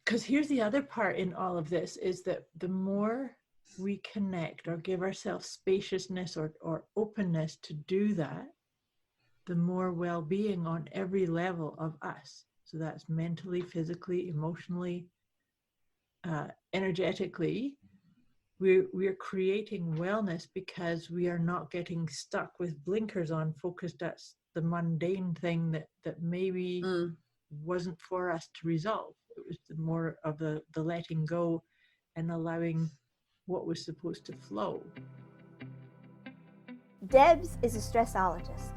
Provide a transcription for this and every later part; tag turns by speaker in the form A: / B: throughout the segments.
A: Because here's the other part in all of this is that the more we connect or give ourselves spaciousness or openness to do that, the more well-being on every level of us. So that's mentally, physically, emotionally, energetically. We're creating wellness because we are not getting stuck with blinkers on, focused at the mundane thing that maybe wasn't for us to resolve. It was more of the letting go and allowing what was supposed to flow.
B: Debz is a stressologist.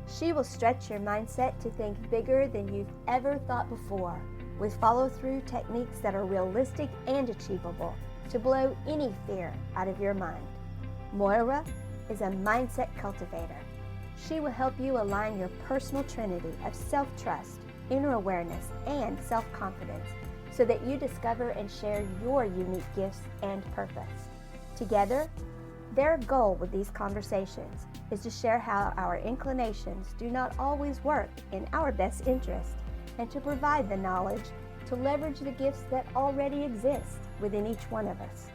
B: She will stretch your mindset to think bigger than you've ever thought before, with follow-through techniques that are realistic and achievable to blow any fear out of your mind. Moira is a mindset cultivator. She will help you align your personal trinity of self-trust, inner awareness, and self-confidence so that you discover and share your unique gifts and purpose. Together, their goal with these conversations is to share how our inclinations do not always work in our best interest and to provide the knowledge to leverage the gifts that already exist within each one of us.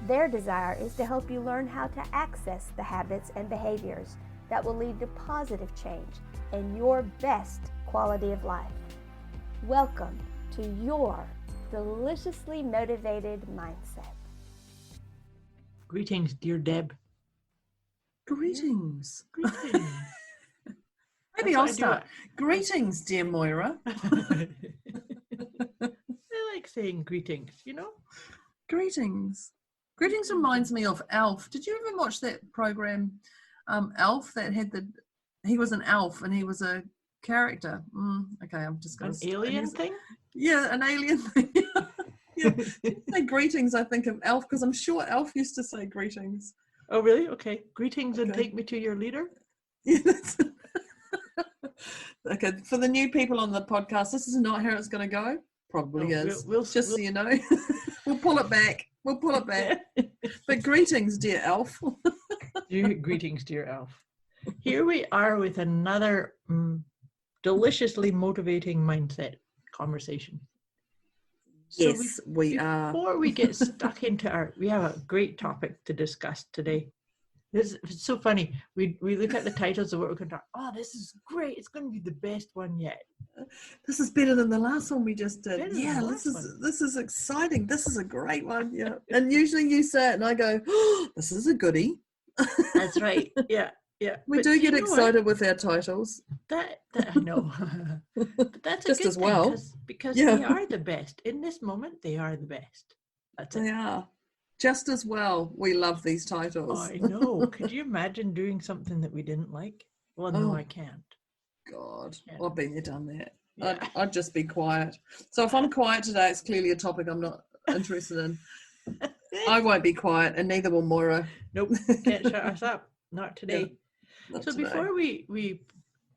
B: Their desire is to help you learn how to access the habits and behaviors that will lead to positive change and your best quality of life. Welcome to your deliciously motivated mindset.
A: Greetings, dear Deb.
C: Greetings.
A: Greetings.
C: Maybe I'll start. Greetings, dear Moira.
A: I like saying greetings, you know?
C: Greetings. Greetings reminds me of Alf. Did you ever watch that program, Alf, that had he was an elf and he was a character? Okay, I'm just going to...
A: An alien thing?
C: Yeah, an alien thing. Yeah. Say greetings, I think of Alf, because I'm sure Alf used to say greetings.
A: Oh, really? Okay. Greetings and
C: Okay.
A: take me to your leader?
C: Yeah, okay, for the new people on the podcast, this is not how it's going to go. Probably is. Just so you know. We'll pull it back. But greetings, dear Alf.
A: Greetings, dear Alf. Here we are with another deliciously motivating mindset conversation.
C: Yes, we are.
A: Before we get stuck into we have a great topic to discuss today. It's so funny. We look at the titles of what we're going to talk. Oh, this is great. It's going to be the best one yet.
C: This is better than the last one we just did. Yeah, this
A: is
C: exciting. This is a great one. Yeah. And usually you say it and I go, oh, this is a goodie.
A: That's right. Yeah. Yeah.
C: We do get excited with our titles.
A: That I know. But that's
C: just
A: a good
C: as well.
A: thing because they are the best. In this moment, they are the best.
C: They are. Just as well. We love these titles.
A: Oh, I know. Could you imagine doing something that we didn't like? Well, no, I can't.
C: God, I've been there, done that.
A: Yeah.
C: I'd just be quiet. So if I'm quiet today, it's clearly a topic I'm not interested in. I won't be quiet, and neither will Moira.
A: Nope, can't shut us up. Not today.
C: Yeah,
A: so before we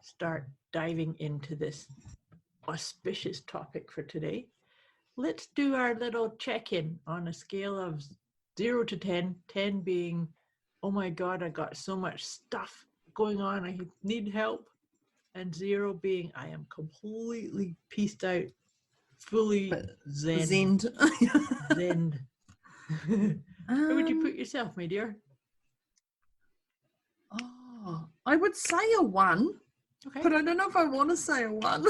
A: start diving into this auspicious topic for today, let's do our little check-in on a scale of 0 to 10, 10 being, oh my God, I got so much stuff going on, I need help, and 0 being, I am completely pieced out, fully zened. Zened. Where would you put yourself, my dear?
C: Oh, I would say a 1, okay. But I don't know if I want to say a 1.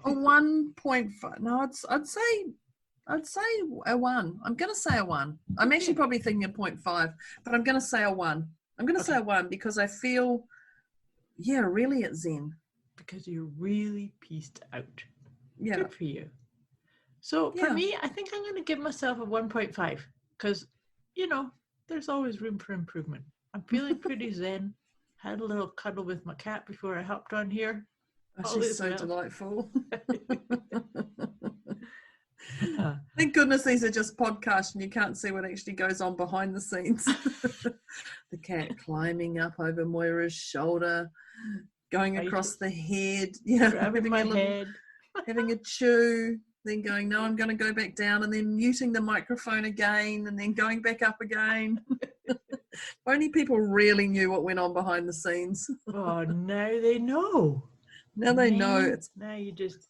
C: A 1.5. No, I'd say a 1. I'm going to say a 1. I'm actually probably thinking a 0.5, but I'm going to say a 1. I'm going to say a 1 because I feel, really at zen.
A: Because you're really pieced out.
C: Yeah.
A: Good for you. So for me, I think I'm going to give myself a 1.5 because, there's always room for improvement. I'm feeling pretty zen. Had a little cuddle with my cat before I hopped on here.
C: Oh, she's so delightful. Thank goodness these are just podcasts and you can't see what actually goes on behind the scenes. The cat climbing up over Moira's shoulder, going across the head,
A: grabbing my head,
C: having a chew, then going, no, I'm going to go back down, and then muting the microphone again, and then going back up again. If only people really knew what went on behind the scenes.
A: Oh, now they know.
C: Now they know.
A: Now you just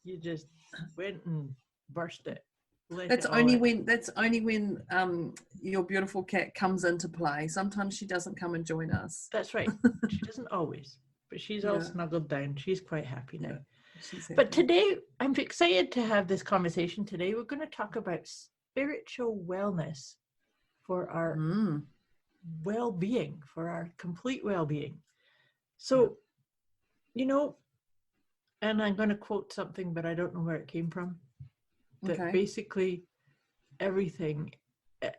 A: went and burst it. Let
C: That's
A: it all
C: only
A: out.
C: when your beautiful cat comes into play. Sometimes she doesn't come and join us.
A: That's right. She doesn't always, but she's all
C: Yeah.
A: snuggled down. She's quite happy now.
C: Yeah, she's happy.
A: But today, I'm excited to have this conversation today. We're going to talk about spiritual wellness for our well-being, for our complete well-being. So, you know, and I'm going to quote something, but I don't know where it came from, that
C: Okay.
A: basically everything,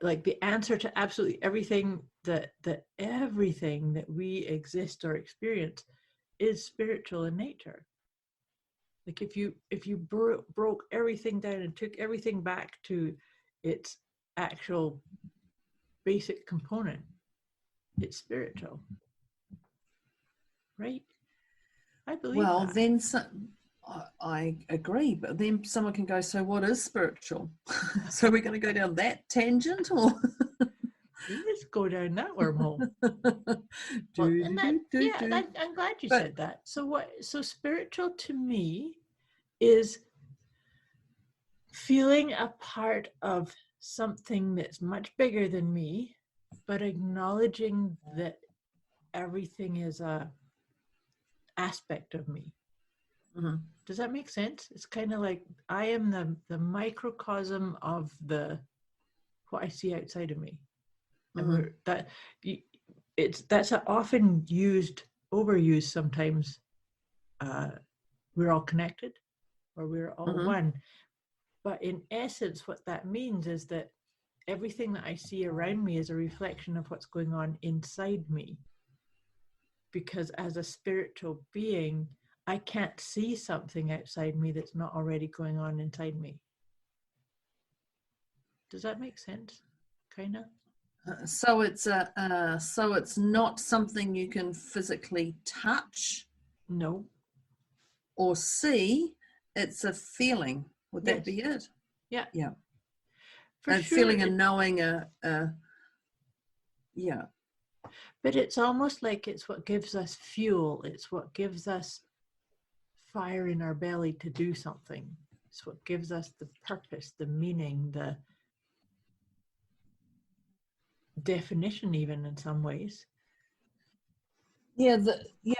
A: like the answer to absolutely everything that everything that we exist or experience is spiritual in nature. Like if you broke everything down and took everything back to its actual basic component, it's spiritual, right? I believe
C: Well,
A: that.
C: then I agree, but then someone can go, so what is spiritual? So we're going to go down that tangent, or
A: Let's go down that wormhole. Well,
C: do,
A: and
C: do,
A: that,
C: do, do,
A: yeah,
C: do.
A: I'm glad you
C: But
A: said that. So spiritual to me is feeling a part of something that's much bigger than me, but acknowledging that everything is a aspect of me.
C: mhm.
A: Does that make sense? It's kind of like I am the microcosm of the what I see outside of me, and that's a often used, overused sometimes. We're all connected, or we're all one. But in essence, what that means is that everything that I see around me is a reflection of what's going on inside me. Because as a spiritual being, I can't see something outside me that's not already going on inside me. Does that make sense? Kind of?
C: So it's not something you can physically touch
A: No.
C: or see. It's a feeling. Would that
A: Yes.
C: be it?
A: Yeah.
C: Yeah.
A: For
C: And
A: sure.
C: feeling and knowing yeah.
A: But it's almost like it's what gives us fuel. It's what gives us fire in our belly to do something. It's what gives us the purpose, the meaning, the definition, even in some ways.
C: Yeah,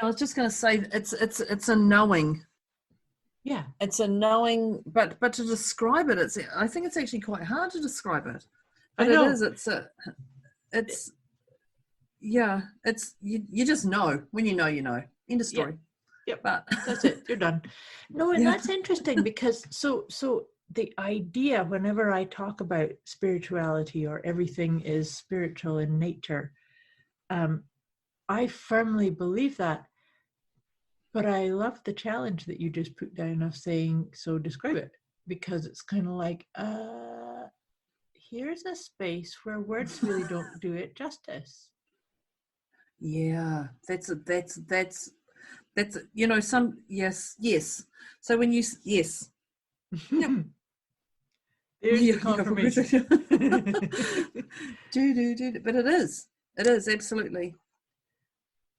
C: I was just going to say it's a knowing.
A: Yeah.
C: It's a knowing, but to describe it, I think it's actually quite hard to describe it. But
A: I know.
C: It's you just know. When you know. End of story.
A: Yep.
C: But
A: That's it. You're done. No, and
C: Yeah.
A: that's interesting because so the idea whenever I talk about spirituality or everything is spiritual in nature, I firmly believe that. But I love the challenge that you just put down of saying, so describe it, because it's kind of like, here's a space where words really don't do it justice.
C: Yeah, that's some yes. So when you yes. Yep.
A: There's the confirmation.
C: But it is absolutely.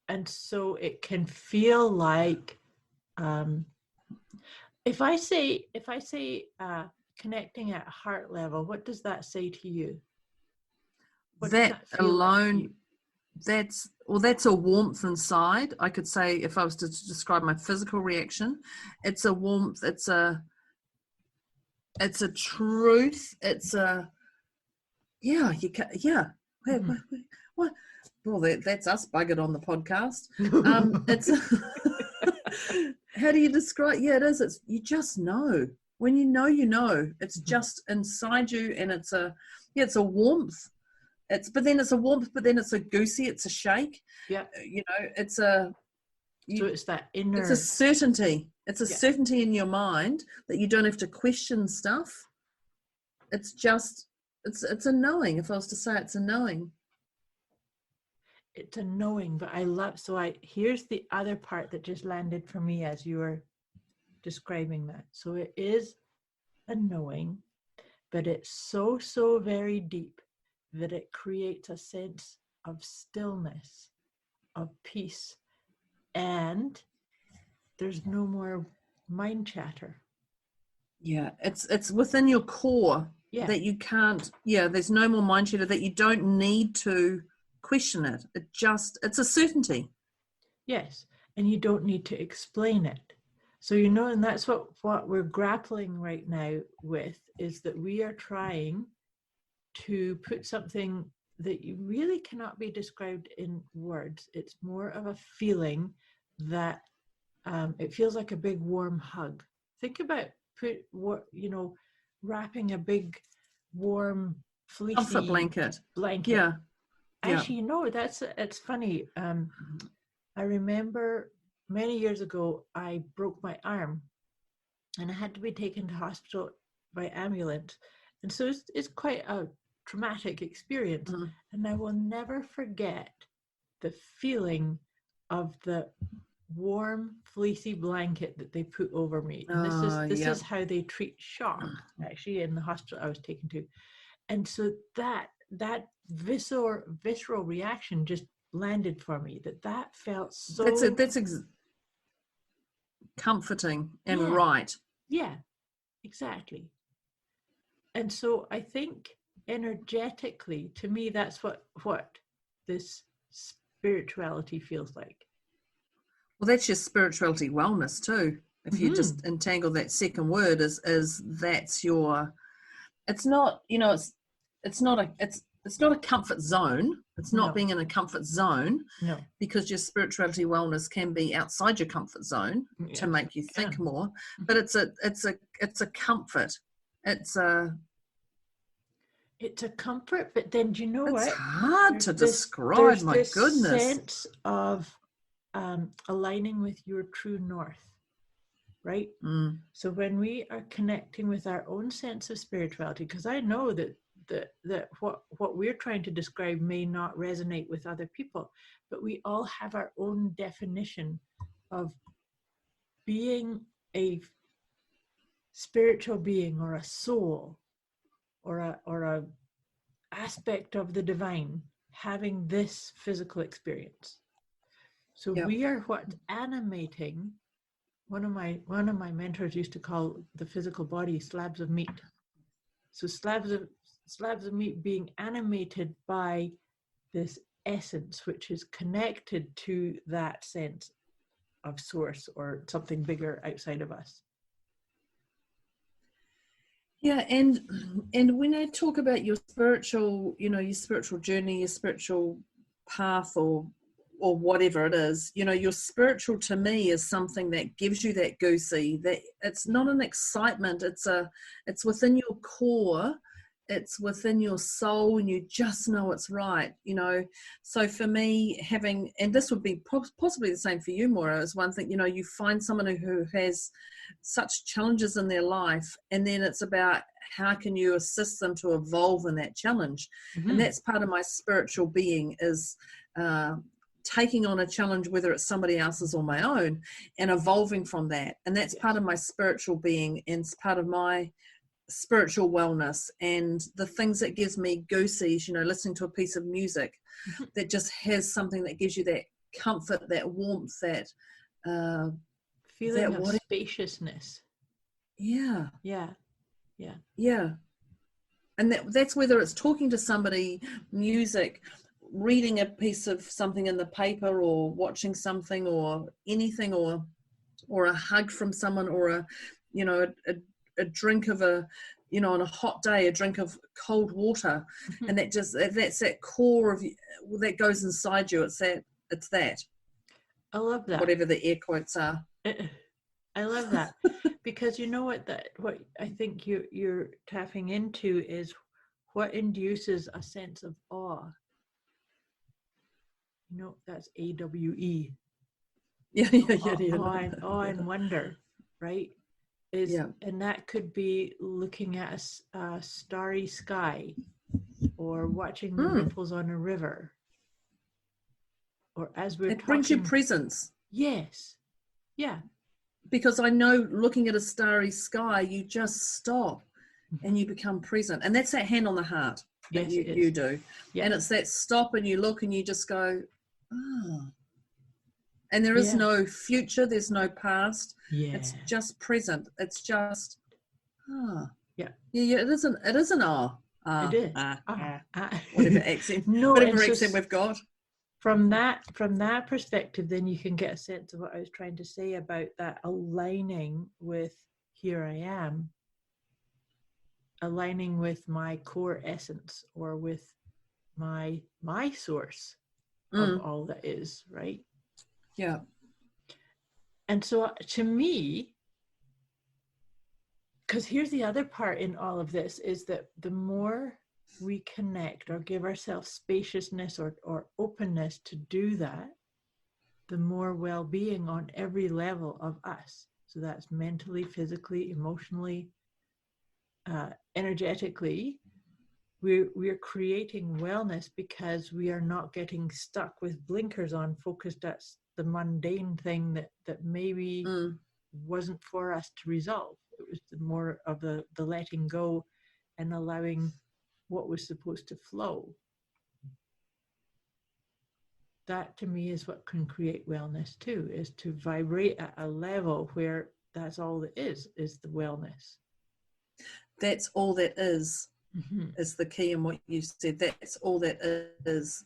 A: And so it can feel like, if I say connecting at heart level, what does that say to you? What does
C: That
A: that feel
C: alone,
A: like to you?
C: that's a warmth inside. I could say, if I was to describe my physical reaction, it's a warmth, it's a truth, it's a what well, that's us buggered on the podcast. It's how do you describe? Yeah, it is. It's you just know. When you know. It's just inside you, and it's a warmth. But then it's a warmth, but then it's a goosey, it's a shake.
A: Yeah.
C: It's a
A: So it's that inner.
C: It's a certainty. It's a certainty in your mind that you don't have to question stuff. It's just it's a knowing. If I was to say, it's a knowing.
A: It's a knowing, but I love. So here's the other part that just landed for me as you were describing that. So it is a knowing, but it's so very deep that it creates a sense of stillness, of peace, and there's no more mind chatter.
C: Yeah, it's within your core
A: Yeah.
C: that you can't, there's no more mind chatter, that you don't need to question it. It's a certainty.
A: Yes. And you don't need to explain it. So, and that's what we're grappling right now with, is that we are trying to put something that you really cannot be described in words. It's more of a feeling that it feels like a big warm hug. Think about wrapping a big warm fleecy
C: Comfort blanket.
A: blanket.
C: Yeah.
A: Actually, it's funny. I remember many years ago, I broke my arm and I had to be taken to hospital by ambulance. And so it's quite a traumatic experience.
C: Mm-hmm.
A: And I will never forget the feeling of the warm fleecy blanket that they put over me. And this is how they treat shock, actually, in the hospital I was taken to. And so that visceral reaction just landed for me, that felt so
C: comforting and right.
A: Yeah, exactly. And so I think energetically, to me, that's what this spirituality feels like.
C: Well, that's your spirituality wellness too. If you just entangle that second word, is that's your, it's not, it's not a comfort zone. It's not being in a comfort zone.
A: No.
C: Because your spirituality wellness can be outside your comfort zone to make you think more. But it's a comfort. It's a
A: comfort, but then do you know what?
C: It's hard to describe, my goodness.
A: Sense of aligning with your true north, right? So when we are connecting with our own sense of spirituality, because I know that what we're trying to describe may not resonate with other people, but we all have our own definition of being a spiritual being, or a soul, or a aspect of the divine having this physical experience. So we are what's animating. One of my mentors used to call the physical body slabs of meat. So slabs of meat being animated by this essence, which is connected to that sense of source or something bigger outside of us.
C: Yeah, and when I talk about your spiritual, your spiritual journey, your spiritual path, or whatever it is, your spiritual to me is something that gives you that goosey, that it's not an excitement, it's within your core, it's within your soul, and you just know it's right, So for me, and this would be possibly the same for you, Moira, is one thing, you find someone who has such challenges in their life, and then it's about how can you assist them to evolve in that challenge. And that's part of my spiritual being, is taking on a challenge, whether it's somebody else's or my own, and evolving from that. And that's part of my spiritual being, and it's part of my spiritual wellness, and the things that gives me goosies, listening to a piece of music that just has something that gives you that comfort, that warmth, that
A: feeling of spaciousness.
C: Yeah. And that's whether it's talking to somebody, music, reading a piece of something in the paper, or watching something, or anything, or a hug from someone, or a drink of on a hot day, a drink of cold water. And that's that core of that goes inside you. It's that.
A: I love that.
C: Whatever the air quotes are.
A: I love that. Because what I think you're tapping into is what induces a sense of awe. That's AWE. Awe and wonder, right? And that could be looking at a starry sky, or watching the ripples on a river, or as we're talking. It
C: brings you presence.
A: Yes. Yeah.
C: Because I know, looking at a starry sky, you just stop and you become present. And that's that hand on the heart that you do. Yes. And it's that stop, and you look and you just go, oh. And there is no future, there's no past. Yeah. It's just present. It's just Ah.
A: Yeah.
C: Yeah, it isn't. It is an
A: It is. Ah.
C: Whatever accent,
A: No,
C: whatever
A: and so
C: accent we've got.
A: from that perspective, then you can get a sense of what I was trying to say about that aligning with here I am, aligning with my core essence or with my source of all that is, right?
C: Yeah.
A: And so to me, because here's the other part in all of this, is that the more we connect or give ourselves spaciousness or openness to do that, the more well-being on every level of us. So that's mentally, physically, emotionally, energetically. We're creating wellness because we are not getting stuck with blinkers on, focused at the mundane thing that maybe wasn't for us to resolve. It was more of the letting go and allowing what was supposed to flow. That to me is what can create wellness too, is to vibrate at a level where that's all that is the wellness.
C: That's all that is the key in what you said. That's all that is.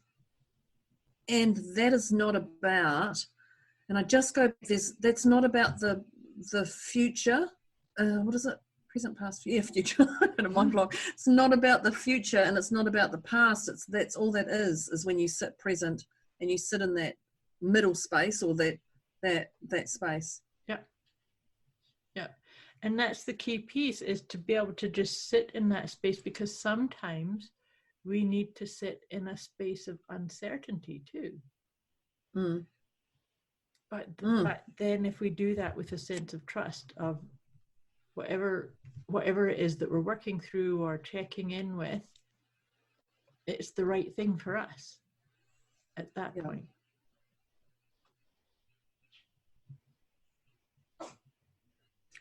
C: And that is not about, and I just go, that's not about the future. What is it? Present, past, future. In a mind block. It's not about the future and it's not about the past. That's all that is when you sit present and you sit in that middle space or that space.
A: Yeah. Yeah. And that's the key piece, is to be able to just sit in that space, because sometimes we need to sit in a space of uncertainty too. But then if we do that with a sense of trust of whatever it is that we're working through or checking in with, it's the right thing for us at that point.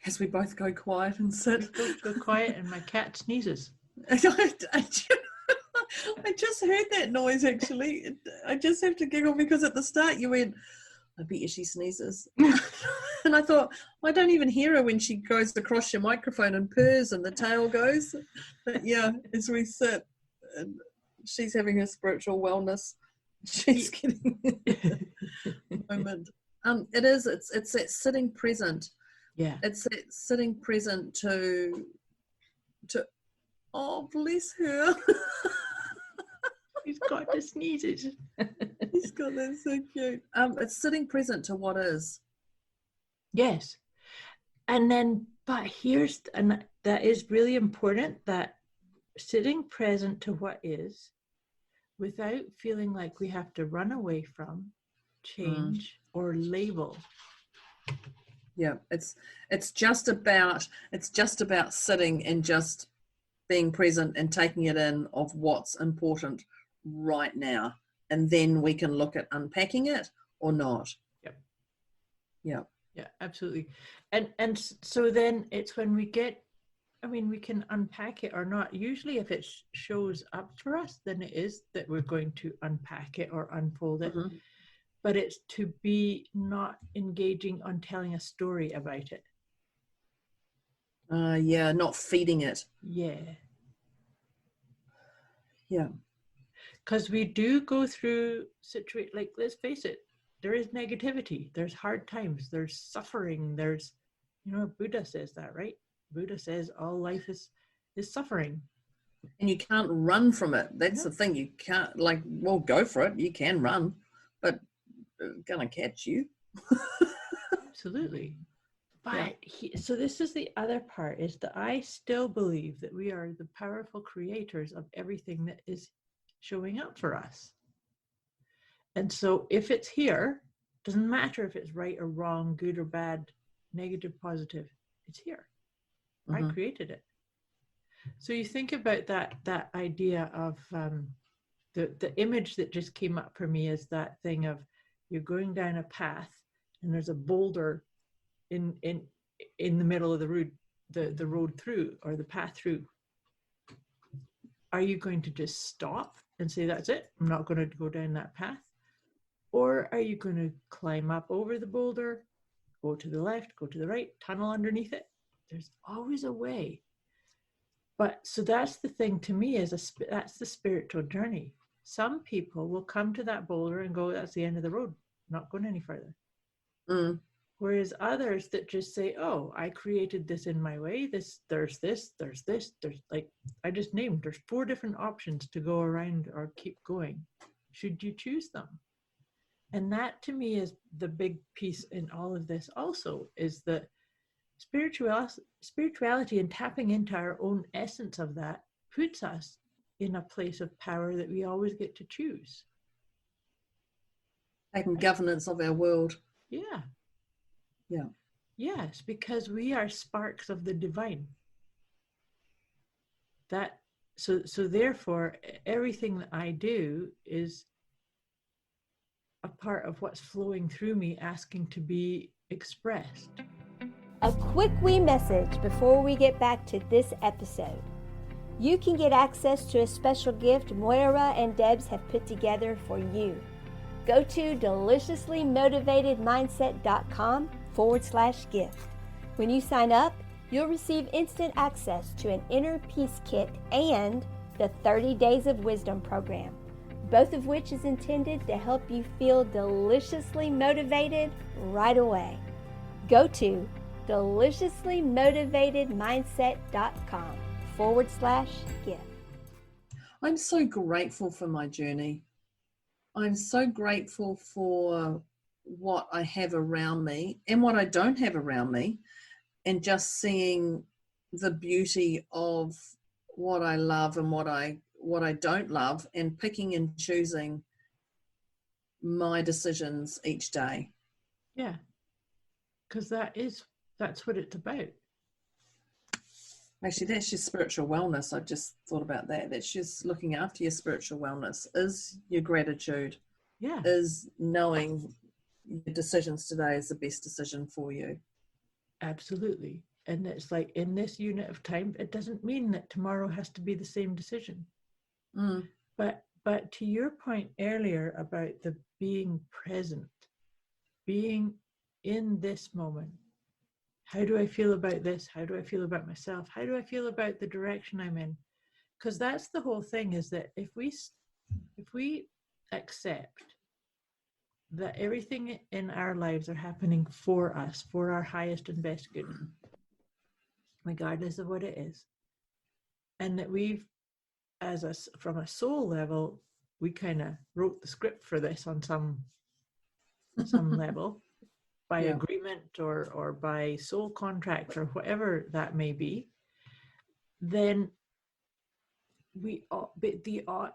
C: As we both go quiet and sit.
A: We both go quiet and my cat sneezes.
C: I just heard that noise, actually. I just have to giggle because at the start you went, I bet you she sneezes. And I thought, I don't even hear her when she goes across your microphone and purrs and the tail goes. But yeah, as we sit, and she's having her spiritual wellness. She's getting a moment. It's that sitting present.
A: Yeah.
C: It's that sitting present to oh, bless her.
A: He's got the sneezes.
C: He's got that, so cute. It's sitting present to what is.
A: Yes. And then, but and that is really important, that sitting present to what is without feeling like we have to run away from, change, or label.
C: Yeah, it's just about sitting and just being present and taking it in of what's important right now, and then we can look at unpacking it or not. Yeah,
A: absolutely. And so then it's when we get, we can unpack it or not. Usually if it shows up for us, then it is that we're going to unpack it or unfold it. But it's to be not engaging on telling a story about it.
C: Not feeding it.
A: Yeah. Because we do go through situations, like, let's face it, there is negativity, there's hard times, there's suffering, there's, Buddha says that, right? Buddha says all life is suffering.
C: And you can't run from it. That's the thing. You can't, go for it. You can run, but it's gonna catch you.
A: Absolutely. But so this is the other part, is that I still believe that we are the powerful creators of everything that is showing up for us. And so if it's here, doesn't matter if it's right or wrong, good or bad, negative, positive, it's here. I created it. So you think about that idea of the image that just came up for me is that thing of you're going down a path and there's a boulder in the middle of the road, the road through, or the path through. Are you going to just stop and say, that's it, I'm not going to go down that path? Or are you going to climb up over the boulder, go to the left, go to the right, tunnel underneath it? There's always a way. But so that's the thing to me that's the spiritual journey. Some people will come to that boulder and go, that's the end of the road, not going any further.
C: Mm.
A: Whereas others that just say, oh, I created this in my way. There's like I just named, there's 4 different options to go around or keep going. Should you choose them? And that to me is the big piece in all of this also, is that spirituality and tapping into our own essence of that puts us in a place of power that we always get to choose.
C: Taking governance of our world.
A: Yeah.
C: Yeah.
A: Yes, because we are sparks of the divine. So therefore, everything that I do is a part of what's flowing through me, asking to be expressed.
B: A quick wee message before we get back to this episode. You can get access to a special gift Moira and Debz have put together for you. Go to deliciouslymotivatedmindset.com/gift. When you sign up, you'll receive instant access to an inner peace kit and the 30 Days of Wisdom program, both of which is intended to help you feel deliciously motivated right away. Go to deliciouslymotivatedmindset.com/gift.
C: I'm so grateful for my journey. I'm so grateful for what I have around me and what I don't have around me, and just seeing the beauty of what I love and what I don't love, and picking and choosing my decisions each day.
A: Yeah. Because that's what it's about.
C: Actually, that's just spiritual wellness. I just thought about that. That's just looking after your spiritual wellness, is your gratitude.
A: Yeah.
C: Is knowing your decisions today is the best decision for you.
A: Absolutely. And it's like, in this unit of time, it doesn't mean that tomorrow has to be the same decision.
C: Mm.
A: But to your point earlier about the being present, being in this moment, how do I feel about this? How do I feel about myself? How do I feel about the direction I'm in? Because that's the whole thing, is that if we accept that everything in our lives are happening for us, for our highest and best good, regardless of what it is, and that we've, from a soul level, we kind of wrote the script for this on some level, by agreement or by soul contract or whatever that may be, then the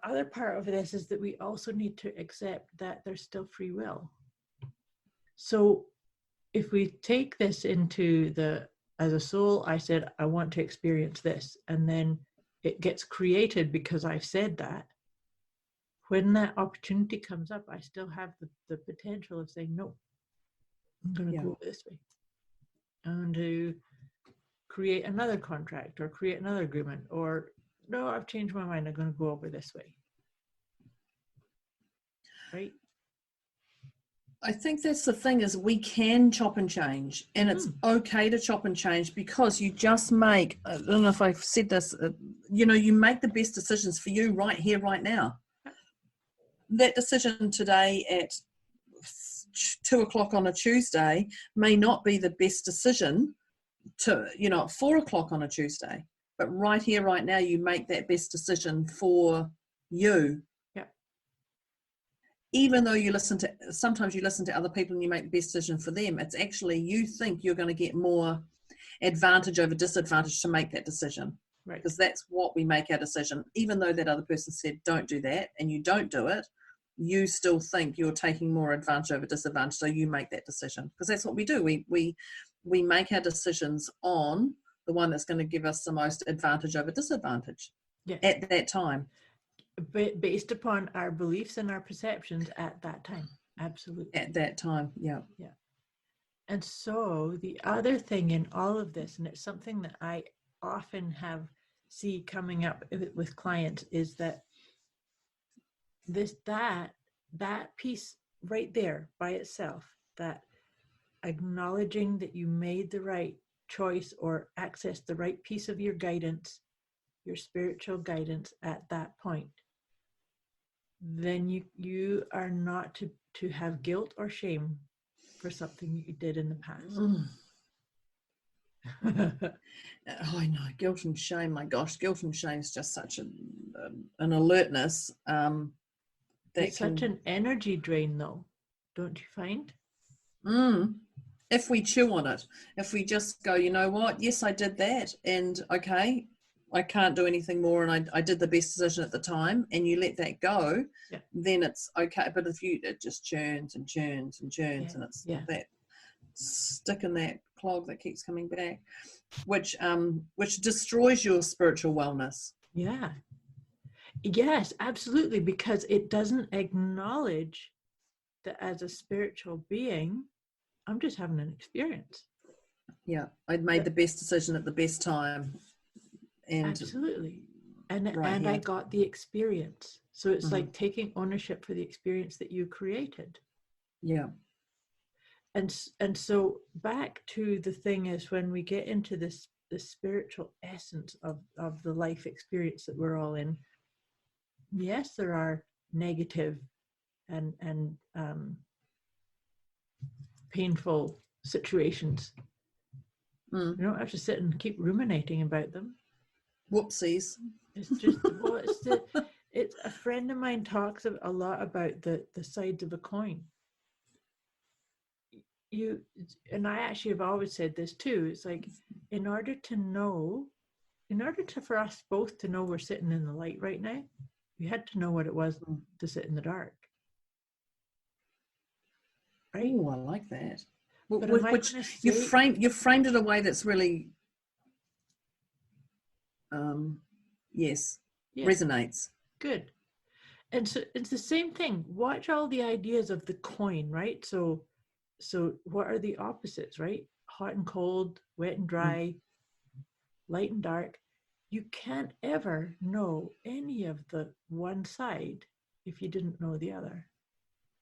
A: other part of this is that we also need to accept that there's still free will. So if we take this into as a soul, I said, I want to experience this, and then it gets created because I've said that. When that opportunity comes up, I still have the potential of saying, no, I'm going to go this way. I'm going to create another contract or create another agreement, or no, I've changed my mind, I'm going to go over this way. Right?
C: I think that's the thing, is we can chop and change, and it's okay to chop and change, because you just make, I don't know if I've said this, you make the best decisions for you right here, right now. That decision today at 2:00 on a Tuesday may not be the best decision to, at 4:00 on a Tuesday, but right here, right now, you make that best decision for you.
A: Yeah.
C: Even though sometimes you listen to other people and you make the best decision for them, it's actually, you think you're going to get more advantage over disadvantage to make that decision.
A: Right.
C: Because that's what we make our decision. Even though that other person said, don't do that, and you don't do it, you still think you're taking more advantage over disadvantage, so you make that decision. Because that's what we do. We make our decisions on the one that's going to give us the most advantage over disadvantage at that time.
A: Based upon our beliefs and our perceptions at that time. Absolutely.
C: At that time, yeah.
A: Yeah. And so the other thing in all of this, and it's something that I often see coming up with clients, is that that piece right there by itself, that acknowledging that you made the right choice or accessed the right piece of your guidance your spiritual guidance at that point, then you are not to have guilt or shame for something you did in the past.
C: Oh, I know, guilt and shame. My gosh, guilt and shame is just such an alertness.
A: It's such an energy drain, though, don't you find?
C: If we chew on it, if we just go, you know what? Yes, I did that, and okay, I can't do anything more, and I did the best decision at the time, and you let that go, then it's okay. But if it just churns and churns and churns, and it's that stick in that clog that keeps coming back, which destroys your spiritual wellness.
A: Yeah. Yes, absolutely, because it doesn't acknowledge that as a spiritual being, I'm just having an experience.
C: Yeah, I'd made the best decision at the best time. And
A: absolutely. And I got the experience. So it's like taking ownership for the experience that you created.
C: Yeah.
A: And so back to the thing is, when we get into the spiritual essence of the life experience that we're all in, yes, there are negative and painful situations. You don't have to sit and keep ruminating about them.
C: Whoopsies.
A: It's just, well, it's a friend of mine talks a lot about the sides of a coin. And I actually have always said this too. It's like, for us both to know we're sitting in the light right now, we had to know what it was to sit in the dark. Right?
C: Oh, I like that.
A: But
C: which you framed it in a way that's really resonates.
A: Good. And so it's the same thing. Watch all the ideas of the coin, right? So what are the opposites, right? Hot and cold, wet and dry, light and dark. You can't ever know any of the one side if you didn't know the other.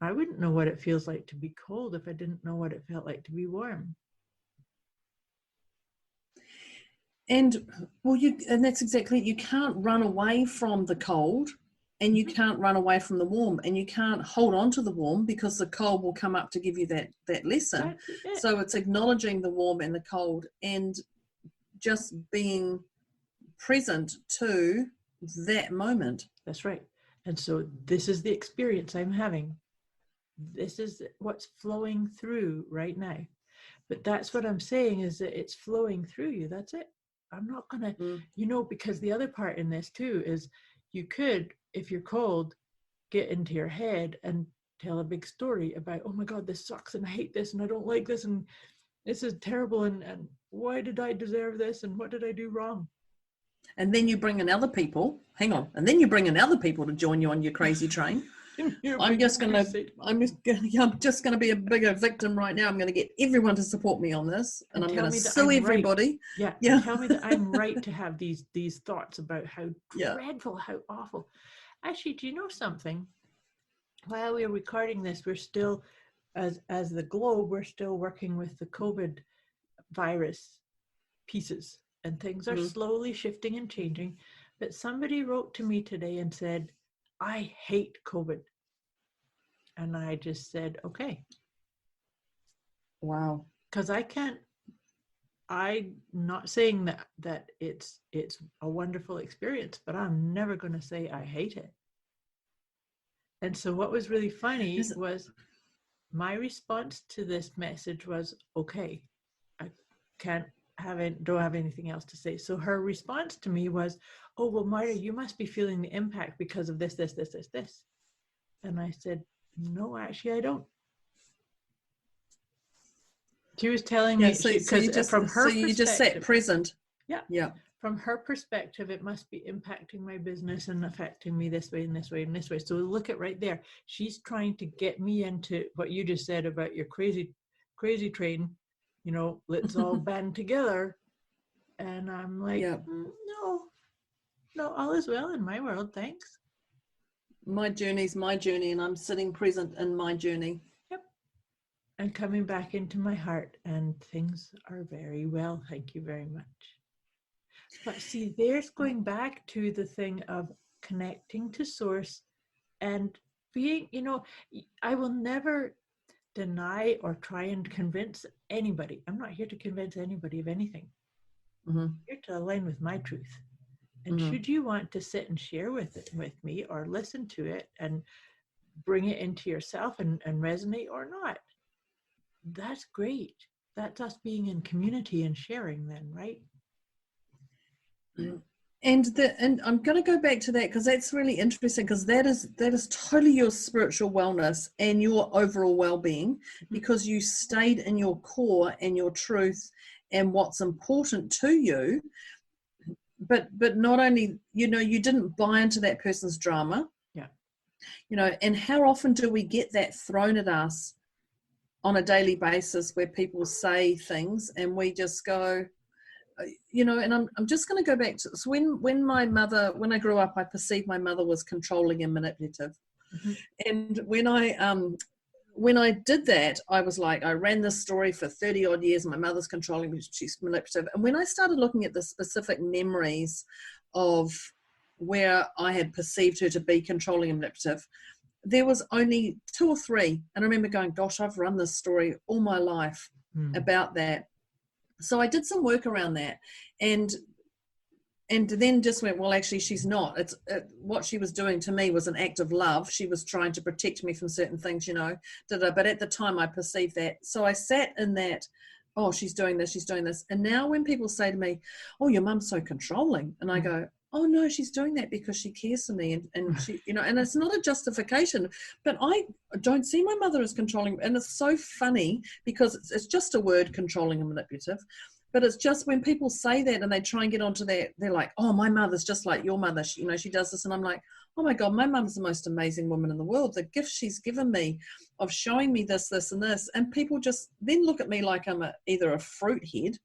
A: I wouldn't know what it feels like to be cold if I didn't know what it felt like to be warm.
C: And that's exactly it. You can't run away from the cold, and you can't run away from the warm, and you can't hold on to the warm, because the cold will come up to give you that lesson. So it's acknowledging the warm and the cold, and just being present to that moment.
A: That's right. And so this is the experience I'm having. This is what's flowing through right now. But that's what I'm saying, is that it's flowing through you. That's it. I'm not going to, because the other part in this too is, you could, if you're cold, get into your head and tell a big story about, oh my God, this sucks and I hate this and I don't like this and this is terrible and why did I deserve this and what did I do wrong?
C: And then you bring in other people. And then you bring in other people to join you on your crazy train. I'm just gonna be a bigger victim right now. I'm gonna get everyone to support me on this, and I'm gonna sue everybody.
A: Right. Yeah. Tell me that I'm right to have these thoughts about how dreadful, how awful. Actually, do you know something? While we're recording this, we're still, as the globe, we're still working with the COVID virus pieces, and things are slowly shifting and changing. But somebody wrote to me today and said, I hate COVID. And I just said, okay.
C: Wow.
A: Because I'm not saying that it's a wonderful experience, but I'm never going to say I hate it. And so what was really funny was my response to this message was, okay, I don't have anything else to say. So her response to me was, oh, well, Moira, you must be feeling the impact because of this. And I said, no, actually, I don't. She was telling me, because from her perspective,
C: you just sat present.
A: Yeah. From her perspective, it must be impacting my business and affecting me this way and this way and this way. So look at right there. She's trying to get me into what you just said about your crazy train. Let's all band together. And I'm like, no, all is well in my world. Thanks.
C: My journey's my journey, and I'm sitting present in my journey.
A: Yep. And coming back into my heart, and things are very well. Thank you very much. But see, there's going back to the thing of connecting to source and being, I will never deny or try and convince anybody. I'm not here to convince anybody of anything.
C: Mm-hmm.
A: I'm here to align with my truth. And
C: Mm-hmm.
A: should you want to sit and share with me or listen to it and bring it into yourself and resonate or not, that's great. That's us being in community and sharing then, right?
C: And I'm going to go back to that because that's really interesting, because that is totally your spiritual wellness and your overall well-being, because you stayed in your core and your truth and what's important to you. But not only, you didn't buy into that person's drama.
A: Yeah.
C: And how often do we get that thrown at us on a daily basis where people say things and we just go, and I'm just going to go back to, so when I grew up, I perceived my mother was controlling and manipulative.
A: Mm-hmm.
C: And when I did that, I was like, I ran this story for 30 odd years. My mother's controlling, she's manipulative. And when I started looking at the specific memories of where I had perceived her to be controlling and manipulative, there was only 2 or 3. And I remember going, gosh, I've run this story all my life about that. So I did some work around that, and then just went, well, actually, she's not. What she was doing to me was an act of love. She was trying to protect me from certain things, But at the time, I perceived that. So I sat in that, oh, she's doing this, she's doing this. And now when people say to me, oh, your mum's so controlling, and I go, oh no, she's doing that because she cares for me, and she, and it's not a justification, but I don't see my mother as controlling. And it's so funny because it's just a word, controlling and manipulative, but it's just when people say that and they try and get onto that, they're like, oh, my mother's just like your mother, she does this. And I'm like, oh my God, my mum's the most amazing woman in the world. The gift she's given me of showing me this, this, and this. And people just then look at me like I'm either a fruit head.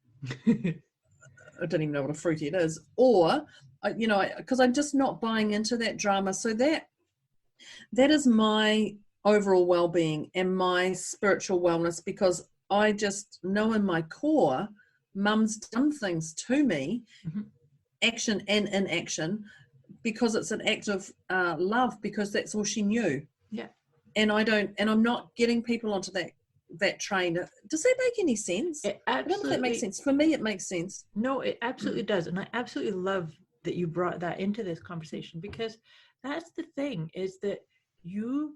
C: I don't even know what a fruit head is, or, because I'm just not buying into that drama. So that is my overall well-being and my spiritual wellness, because I just know in my core, mum's done things to me, action and inaction, because it's an act of love, because that's all she knew.
A: Yeah.
C: And I'm not getting people onto that train. Does that make any sense?
A: It absolutely,
C: I don't know if that makes sense. For me, it makes sense.
A: No, it absolutely does. And I absolutely love that you brought that into this conversation, because that's the thing, is that you've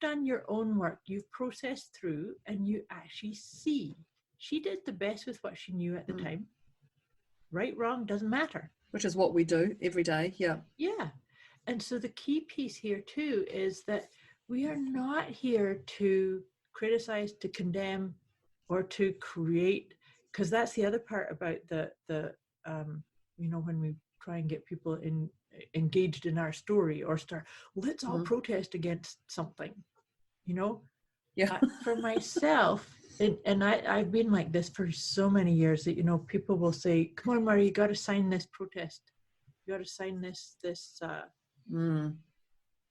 A: done your own work, you've processed through, and you actually see she did the best with what she knew at the time. Right, wrong, doesn't matter.
C: Which is what we do every day. Yeah.
A: Yeah. And so the key piece here too is that we are not here to criticize, to condemn, or to create, because that's the other part about the when we try and get people engaged in our story, or start, let's all protest against something,
C: Yeah.
A: For myself, and I've been like this for so many years that people will say, come on, Moira, you got to sign this protest, you got to sign this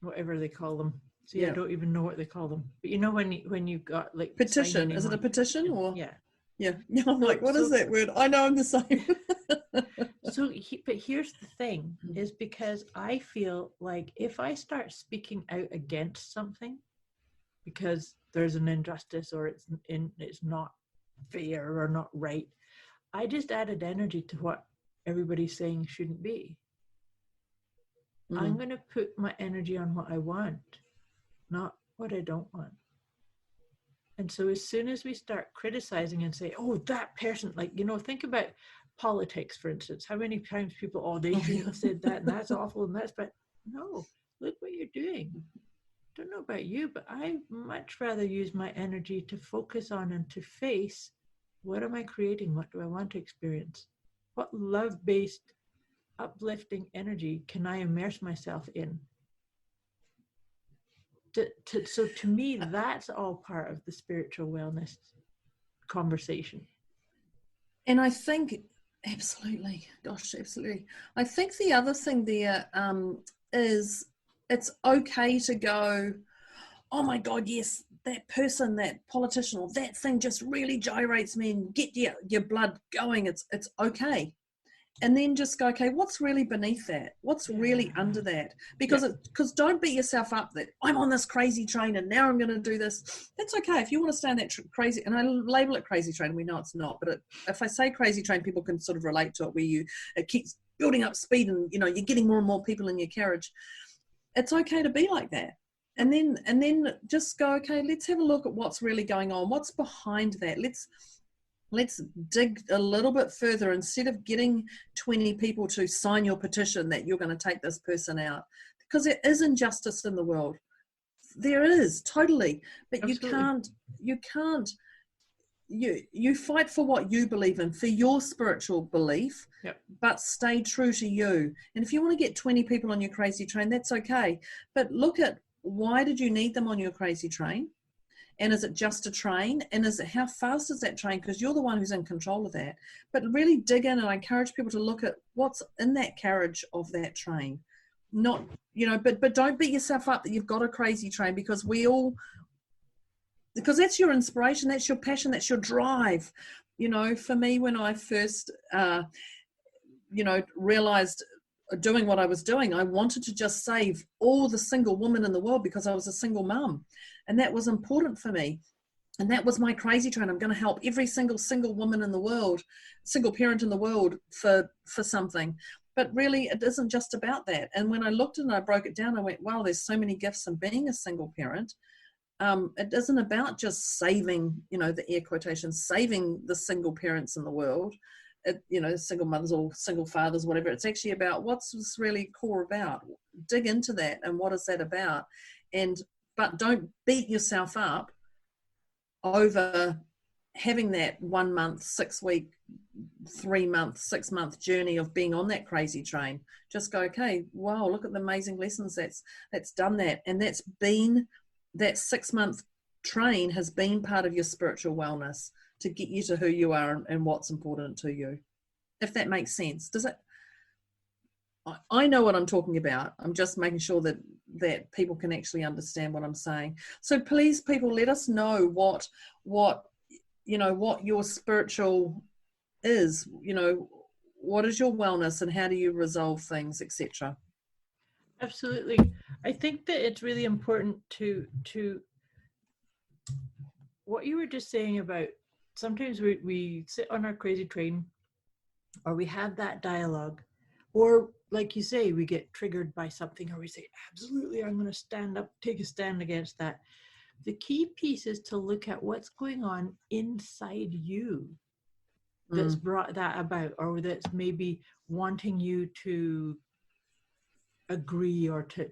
A: whatever they call them. See, I don't even know what they call them, but when you got like
C: petition, is it a petition or yeah I'm like, what is that word? I know I'm the same.
A: But here's the thing, is because I feel like if I start speaking out against something because there's an injustice, or it's not fair or not right, I just added energy to what everybody's saying shouldn't be. I'm going to put my energy on what I want, not what I don't want. And so as soon as we start criticizing and say, oh, that person, think about politics, for instance. How many times people, they shouldn't have said that, and that's awful, and that's bad. No, look what you're doing. Don't know about you, but I much rather use my energy to focus on and to face, what am I creating? What do I want to experience? What love-based, uplifting energy can I immerse myself in? So to me, that's all part of the spiritual wellness conversation.
C: And I think, absolutely. I think the other thing there is, it's okay to go, oh my God, yes, that person, that politician, or that thing just really gyrates me and get your blood going. It's okay. and then just go, okay, what's really beneath that? What's really under that? Because don't beat yourself up that I'm on this crazy train and now I'm going to do this. That's okay. If you want to stay on that crazy, and I label it crazy train, we know it's not, but if I say crazy train, people can sort of relate to it, where it keeps building up speed and, you're getting more and more people in your carriage. It's okay to be like that. And then just go, okay, let's have a look at what's really going on. What's behind that? Let's dig a little bit further. Instead of getting 20 people to sign your petition that you're going to take this person out, because there is injustice in the world. There is, totally. But Absolutely. You fight for what you believe in, for your spiritual belief, but stay true to you. And if you want to get 20 people on your crazy train, that's okay. But look at, why did you need them on your crazy train? And is it just a train? And how fast is that train? Because you're the one who's in control of that. But really dig in, and I encourage people to look at what's in that carriage of that train. Not, but don't beat yourself up that you've got a crazy train, because because that's your inspiration, that's your passion, that's your drive. For me, when I first, realized doing what I was doing, I wanted to just save all the single women in the world, because I was a single mum. And that was important for me. And that was my crazy train. I'm going to help every single woman in the world, single parent in the world for something. But really, it isn't just about that. And when I looked at it and I broke it down, I went, wow, there's so many gifts in being a single parent. It isn't about just saving, the air quotations, saving the single parents in the world, single mothers or single fathers, whatever. It's actually about what's this really core about. Dig into that, and what is that about? But don't beat yourself up over having that 1 month, 6 week, 3 month, 6 month journey of being on that crazy train. Just go, okay, wow, look at the amazing lessons that's done that. And that 6 month train has been part of your spiritual wellness to get you to who you are and what's important to you. If that makes sense. Does it? I know what I'm talking about. I'm just making sure that people can actually understand what I'm saying. So please, people, let us know what your spiritual is. What is your wellness, and how do you resolve things, etc.
A: Absolutely. I think that it's really important to what you were just saying about, sometimes we sit on our crazy train, or we have that dialogue, or like you say, we get triggered by something, or we say, absolutely, I'm going to stand up, take a stand against that. The key piece is to look at what's going on inside you that's brought that about, or that's maybe wanting you to agree, or to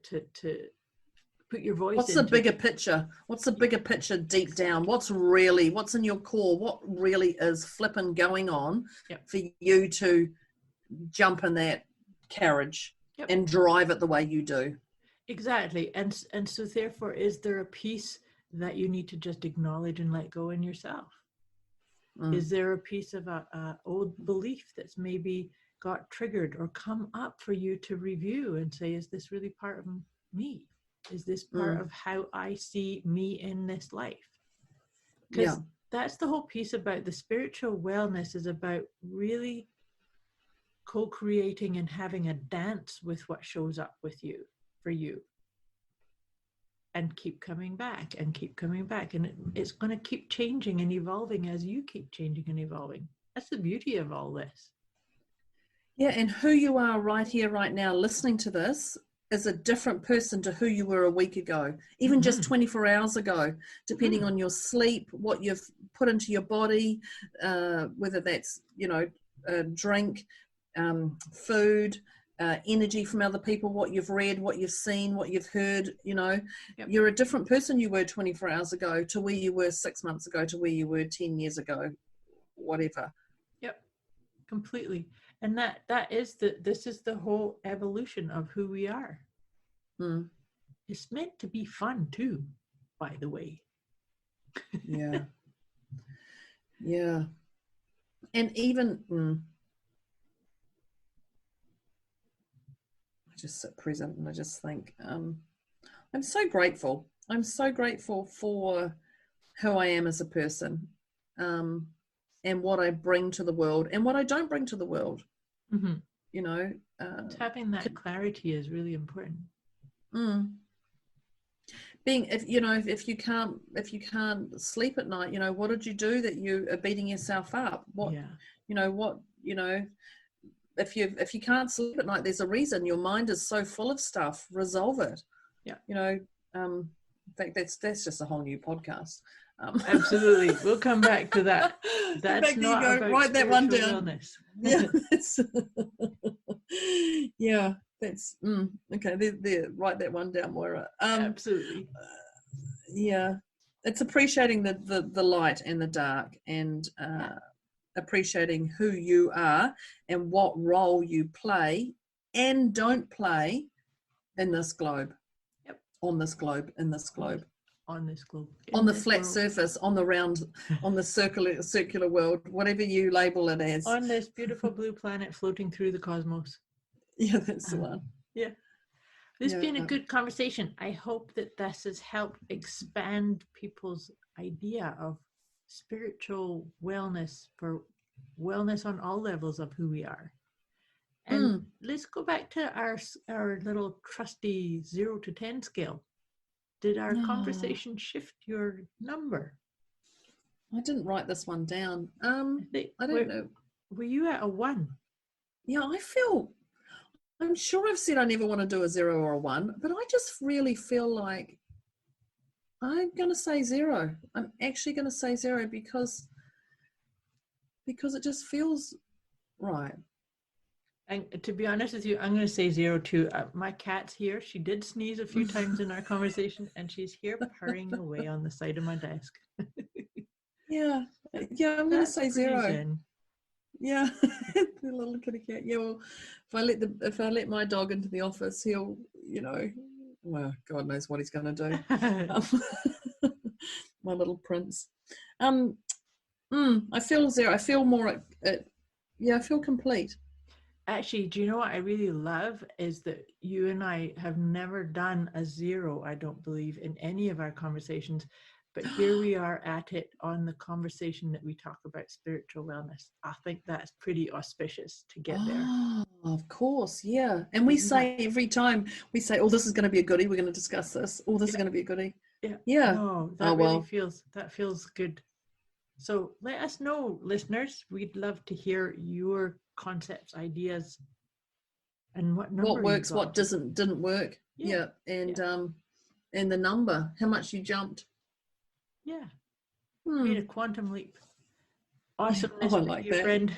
A: put your voice
C: What's the bigger picture? What's the bigger picture deep down? What's in your core? What really is flipping going on for you to jump in that carriage and drive it the way you do? Exactly.
A: And so therefore, is there a piece that you need to just acknowledge and let go in yourself? Is there a piece of a old belief that's maybe got triggered or come up for you to review and say, is this really part of me? Is this part of how I see me in this life? Because that's the whole piece about the spiritual wellness, is about really co-creating and having a dance with what shows up with you, for you. And keep coming back and keep coming back. And it's going to keep changing and evolving as you keep changing and evolving. That's the beauty of all this.
C: Yeah, and who you are right here, right now, listening to this, is a different person to who you were a week ago, even just 24 hours ago, depending on your sleep, what you've put into your body, whether that's, drink, food, energy from other people, what you've read, what you've seen, what you've heard. You're a different person you were 24 hours ago to where you were 6 months ago to where you were 10 years ago, whatever.
A: Yep, completely. And this is the whole evolution of who we are. It's meant to be fun too, by the way.
C: Yeah. And even I just sit present and I just think, I'm so grateful. I'm so grateful for who I am as a person, and what I bring to the world and what I don't bring to the world.
A: Mm-hmm.
C: You know,
A: Having that clarity is really important.
C: Being, if you can't sleep at night, what did you do that you are beating yourself up? If you can't sleep at night, there's a reason. Your mind is so full of stuff. Resolve it.
A: Yeah.
C: In fact, that's just a whole new podcast.
A: Absolutely, we'll come back to that. That's not about
C: write that one
A: spiritual
C: down.
A: wellness.
C: Yeah, that's okay. There, write that one down, Moira.
A: Absolutely.
C: Yeah, it's appreciating the light and the dark, and appreciating who you are and what role you play and don't play in this globe.
A: Yep.
C: On this globe, in this globe.
A: On this globe.
C: On the flat surface, on the round, on the circular world, whatever you label it as.
A: On this beautiful blue planet floating through the cosmos.
C: Yeah, that's the one.
A: Yeah. This has been a good conversation. I hope that this has helped expand people's idea of spiritual wellness, for wellness on all levels of who we are. And let's go back to our little trusty 0 to 10 scale. Did our conversation shift your number?
C: I didn't write this one down. I don't know.
A: Were you at a 1?
C: Yeah, I'm sure I've said I never want to do a 0 or a 1, but I just really feel like I'm going to say 0. I'm actually going to say 0 because it just feels right.
A: And to be honest with you, I'm going to say 0 too. My cat's here. She did sneeze a few times in our conversation, and she's here purring away on the side of my desk.
C: Yeah, I'm going to say 0.
A: Zen.
C: Yeah, the little kitty cat. Yeah, well, if I let my dog into the office, he'll, well, God knows what he's going to do. My little prince. I feel 0. I feel more I feel complete.
A: Actually, do you know what I really love is that you and I have never done a 0, I don't believe, in any of our conversations. But here we are at it on the conversation that we talk about spiritual wellness. I think that's pretty auspicious to get there.
C: Oh, of course, yeah. And we say every time, this is going to be a goodie. We're going to discuss this. Oh, this is going to be a goodie. Yeah.
A: No, that feels good. So let us know, listeners. We'd love to hear your concepts, ideas, and what
C: works, what didn't work. Yeah. And the number, how much you jumped.
A: Yeah. Made a quantum leap. Awesomeness,
C: I like that.
A: Friend.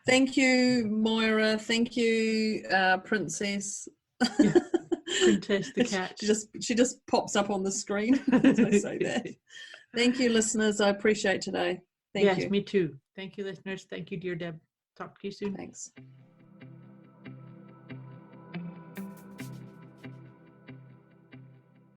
C: Thank you, Moira. Thank you, Princess.
A: Princess the cat.
C: She just pops up on the screen as I say that. Thank you, listeners. I appreciate today. Thank you.
A: Yes, me too. Thank you, listeners. Thank you, dear Deb. Talk to you soon.
C: Thanks.